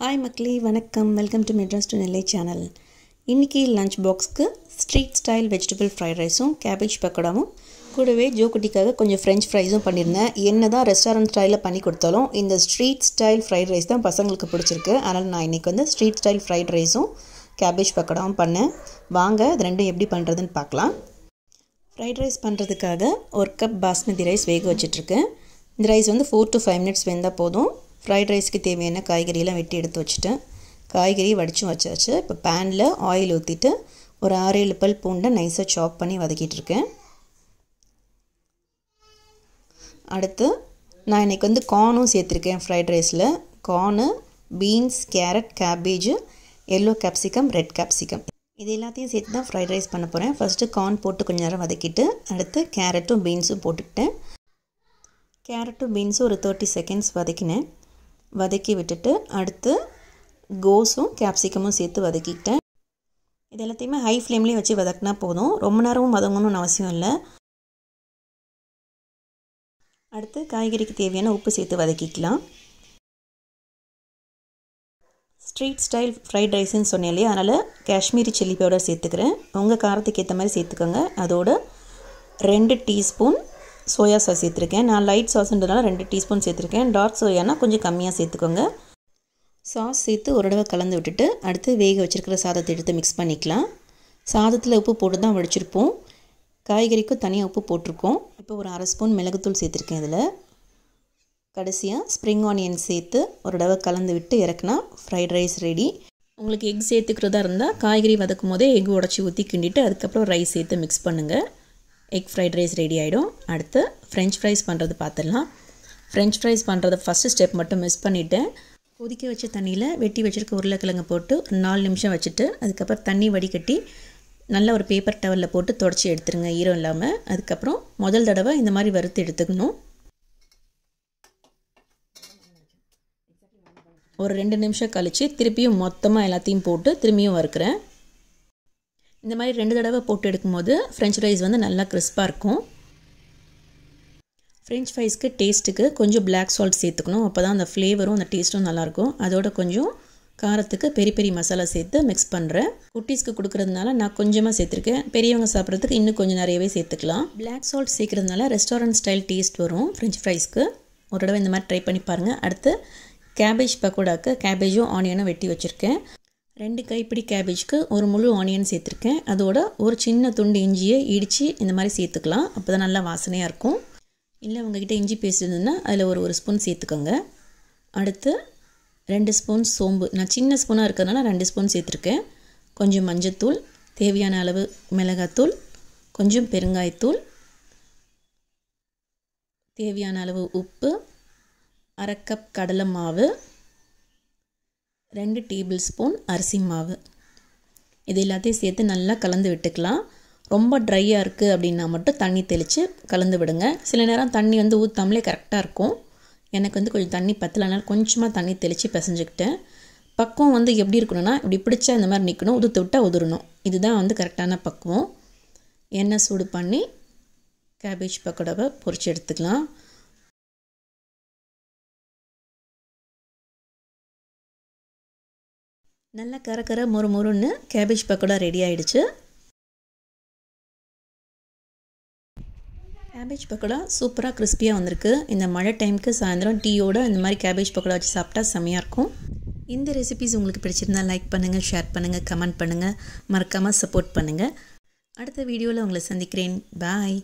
Hi மக்களே வணக்கம் welcome to Madras to nellai channel. இன்னைக்கு லஞ்ச் பாக்ஸ்க்கு ஸ்ட்ரீட் ஸ்டைல் வெஜிடபிள் ஃப்ரைட் ரைஸும் கேபேஜ் பக்கோடாவும் கூடவே ஜோக்குட்டிக்காக கொஞ்சம் ஃப்ரெஞ்ச் ஃப்ரைஸும் பண்ணியிருந்தேன். என்னதான் ரெஸ்டாரண்ட் ஸ்டைலில் பண்ணி கொடுத்தாலும் இந்த ஸ்ட்ரீட் ஸ்டைல் ஃப்ரைட் ரைஸ் தான் பசங்களுக்கு பிடிச்சிருக்கு. அதனால் நான் இன்றைக்கி வந்து ஸ்ட்ரீட் ஸ்டைல் ஃப்ரைட் ரைஸும் கேபேஜ் பக்கோடாவும் பண்ணேன். வாங்க அது ரெண்டும் எப்படி பண்ணுறதுன்னு பார்க்கலாம். ஃப்ரைட் ரைஸ் பண்ணுறதுக்காக ஒரு கப் பாஸ்மதி ரைஸ் வேக வச்சிட்ருக்கேன். இந்த ரைஸ் வந்து 4 to 5 minutes வெந்தால் போதும். ஃப்ரைட் ரைஸ்க்கு தேவையான காய்கறியெல்லாம் வெட்டி எடுத்து வச்சுட்டேன். காய்கறி வடிச்சும் வச்சாச்சு. இப்போ பேனில் ஆயில் ஊற்றிட்டு ஒரு 6-7 பல் பூண்டை நைஸாக சாப் பண்ணி வதக்கிட்டுருக்கேன். அடுத்து நான் இன்றைக்கி வந்து கார்னும் சேர்த்துருக்கேன் ஃப்ரைட் ரைஸில். Corn, beans, carrot, cabbage, yellow capsicum, red capsicum இது எல்லாத்தையும் சேர்த்து தான் ஃப்ரைட் ரைஸ் பண்ண போகிறேன். ஃபஸ்ட்டு கார்ன் போட்டு கொஞ்சம் நேரம் வதக்கிட்டு அடுத்து கேரட்டும் பீன்ஸும் போட்டுக்கிட்டேன். கேரட்டும் பீன்ஸும் ஒரு 30 seconds வதக்கினேன். வதக்கி விட்டுட்டு அடுத்து கோஸும் கேப்சிகமும் சேர்த்து வதக்கிக்கிட்டேன். இது எல்லாத்தையுமே ஹை ஃப்ளேம்லேயே வச்சு வதக்கினா போதும். ரொம்ப நேரமும் வதங்கணும்னு அவசியம் இல்லை. அடுத்து காய்கறிக்கு தேவையான உப்பு சேர்த்து வதக்கிக்கலாம். ஸ்ட்ரீட் ஸ்டைல் ஃப்ரைட் ரைஸ்ன்னு சொன்னேன் இல்லையா, அதனால் காஷ்மீரி சில்லி பவுடர் சேர்த்துக்கிறேன். உங்கள் காரத்துக்கு ஏற்ற மாதிரி சேர்த்துக்கோங்க. அதோட 2 டீஸ்பூன் சோயா சாஸ் சேர்த்துருக்கேன். நான் லைட் சாஸ்ன்றதுனால 2 டீஸ்பூன் சேர்த்துருக்கேன். டார்க் சோயானா கொஞ்சம் கம்மியாக சேர்த்துக்கோங்க. சாஸ் சேர்த்து ஒரு தடவை கலந்து விட்டுட்டு அடுத்து வேக வச்சுருக்கிற சாதத்தை எடுத்து மிக்ஸ் பண்ணிக்கலாம். சாதத்தில் உப்பு போட்டு தான் வடிச்சிருப்போம். காய்கறிக்கும் தனியாக உப்பு போட்டிருக்கோம். இப்போ ஒரு 1/2 ஸ்பூன் மிளகுத்தூள் சேர்த்துருக்கேன். இதில் கடைசியாக ஸ்ப்ரிங் ஆனியன் சேர்த்து ஒரு தடவை கலந்து விட்டு இறக்குனா ஃப்ரைட் ரைஸ் ரெடி. உங்களுக்கு எக் சேர்த்துக்கிறதா இருந்தால் காய்கறி வதக்கும் போதே எக் உடச்சி ஊற்றி கிண்டிட்டு அதுக்கப்புறம் ரைஸ் சேர்த்து மிக்ஸ் பண்ணுங்கள். எக் ஃப்ரைட் ரைஸ் ரெடி ஆகிடும். அடுத்து ஃப்ரெஞ்ச் ஃப்ரைஸ் பண்ணுறது பார்த்துடலாம். ஃப்ரெஞ்ச் ஃப்ரைஸ் பண்ணுறது ஃபஸ்ட்டு ஸ்டெப் மட்டும் மிஸ் பண்ணிவிட்டேன். கொதிக்க வச்ச தண்ணியில் வெட்டி வச்சுருக்க உருளைக்கிழங்கு போட்டு ஒரு 4 நிமிஷம் வச்சுட்டு அதுக்கப்புறம் தண்ணி வடிகட்டி நல்லா ஒரு பேப்பர் டவலில் போட்டு தொடச்சி எடுத்துருங்க ஈரம் இல்லாமல். அதுக்கப்புறம் முதல் தடவை இந்த மாதிரி வறுத்து எடுத்துக்கணும். ஒரு 2 நிமிஷம் கழித்து திருப்பியும் மொத்தமாக எல்லாத்தையும் போட்டு திரும்பியும் வறுக்கிறேன். இந்த மாதிரி 2 தடவை போட்டு எடுக்கும்போது ஃப்ரெஞ்ச் ஃப்ரைஸ் வந்து நல்லா கிறிஸ்பாக இருக்கும். ஃப்ரெஞ்ச் ஃப்ரைஸ்க்கு டேஸ்ட்டுக்கு கொஞ்சம் பிளாக் சால்ட் சேர்த்துக்கணும். அப்போ தான் அந்த ஃப்ளேவரும் அந்த டேஸ்ட்டும் நல்லாயிருக்கும். அதோட கொஞ்சம் காரத்துக்கு பெரிய பெரிய மசாலா சேர்த்து மிக்ஸ் பண்ணுறேன். குட்டீஸ்க்கு கொடுக்குறதுனால நான் கொஞ்சமாக சேர்த்துருக்கேன். பெரியவங்க சாப்பிட்றதுக்கு இன்னும் கொஞ்சம் நிறையவே சேர்த்துக்கலாம். பிளாக் சால்ட் சேர்க்குறதுனால ரெஸ்டாரண்ட் ஸ்டைல் டேஸ்ட் வரும் ஃப்ரெஞ்ச் ஃப்ரைஸ்க்கு. ஒரு தடவை இந்த மாதிரி ட்ரை பண்ணி பாருங்கள். அடுத்து கேபேஜ் பக்கோடாக்கு கேபேஜும் ஆனியனும் வெட்டி வச்சுருக்கேன். 2 கைப்பிடி கேபேஜ்க்கு ஒரு முழு ஆனியன் சேர்த்துருக்கேன். அதோட ஒரு சின்ன துண்டு இஞ்சியை இடித்து இந்த மாதிரி சேர்த்துக்கலாம். அப்போ தான் நல்லா வாசனையாக இருக்கும். இல்லை உங்கள்கிட்ட இஞ்சி பேஸ்ட் இருந்ததுன்னா அதில் ஒரு ஸ்பூன் சேர்த்துக்கோங்க. அடுத்து 2 ஸ்பூன் சோம்பு, நான் சின்ன ஸ்பூனாக இருக்கிறதுனால 2 ஸ்பூன் சேர்த்துருக்கேன். கொஞ்சம் மஞ்சத்தூள், தேவையான அளவு மிளகாத்தூள், கொஞ்சம் பெருங்காயத்தூள், தேவையான அளவு உப்பு, 1/2 கப் கடலை மாவு, 2 டேபிள் ஸ்பூன் அரிசி மாவு. இது எல்லாத்தையும் சேர்த்து நல்லா கலந்து விட்டுக்கலாம். ரொம்ப ட்ரையாக இருக்குது அப்படின்னா மட்டும் தண்ணி தெளித்து கலந்து விடுங்க. சில நேரம் தண்ணி வந்து ஊற்றாமலே கரெக்டாக இருக்கும். எனக்கு வந்து கொஞ்சம் தண்ணி பத்தலைனால கொஞ்சமாக தண்ணி தெளித்து பிசைஞ்சுக்கிட்டேன். பக்குவம் வந்து எப்படி இருக்கணும்னா இப்படி பிடிச்சா இந்த மாதிரி நிற்கணும், உதுத்து விட்டால் உதிரணும். இதுதான் வந்து கரெக்டான பக்குவம். எண்ணெய் சூடு பண்ணி கேபேஜ் பக்கோடாவை பொரிச்சு எடுத்துக்கலாம். நல்லா கர மொறுன்னு கேபேஜ் பக்கோடா ரெடி ஆகிடுச்சு. கேபேஜ் பக்கோடா சூப்பராக கிறிஸ்பியாக வந்திருக்கு. இந்த மழை டைமுக்கு சாயந்தரம் டீயோட இந்த மாதிரி கேபேஜ் பக்கோடா வச்சு சாப்பிட்டா செம்மையாக இருக்கும். இந்த ரெசிபிஸ் உங்களுக்கு பிடிச்சிருந்தால் லைக் பண்ணுங்கள், ஷேர் பண்ணுங்கள், கமெண்ட் பண்ணுங்கள், மறக்காமல் சப்போர்ட் பண்ணுங்கள். அடுத்த வீடியோவில் உங்களை சந்திக்கிறேன். பாய்.